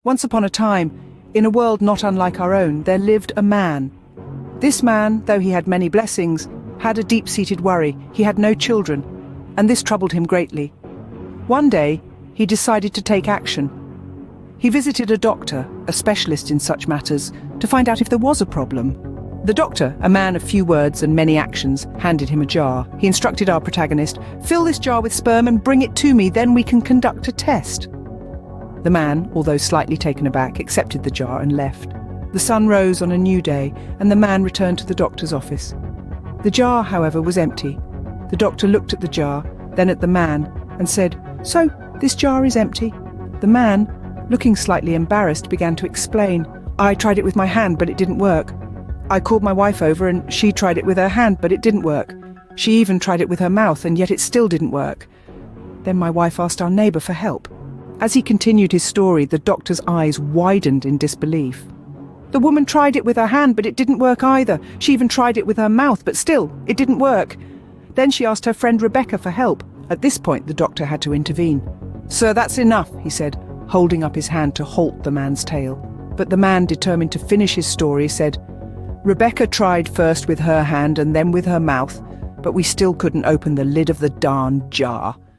Once upon a time, in a world not unlike our own, there lived a man. This man, though he had many blessings, had a deep-seated worry. He had no children, and this troubled him greatly. One day, he decided to take action. He visited a doctor, a specialist in such matters, to find out if there was a problem. The doctor, a man of few words and many actions, handed him a jar. He instructed our protagonist, "Fill this jar with sperm and bring it to me, then we can conduct a test." The man, although slightly taken aback, accepted the jar and left. The sun rose on a new day, and the man returned to the doctor's office. The jar, however, was empty. The doctor looked at the jar, then at the man, and said, "So, this jar is empty?" The man, looking slightly embarrassed, began to explain. "I tried it with my hand, but it didn't work. I called my wife over and she tried it with her hand, but it didn't work. She even tried it with her mouth, and yet it still didn't work. Then my wife asked our neighbour for help." As he continued his story, the doctor's eyes widened in disbelief. "The woman tried it with her hand, but it didn't work either. She even tried it with her mouth, but still, it didn't work. Then she asked her friend Rebecca for help." At this point, the doctor had to intervene. "Sir, that's enough," he said, holding up his hand to halt the man's tale. But the man, determined to finish his story, said, "Rebecca tried first with her hand and then with her mouth, but we still couldn't open the lid of the darn jar.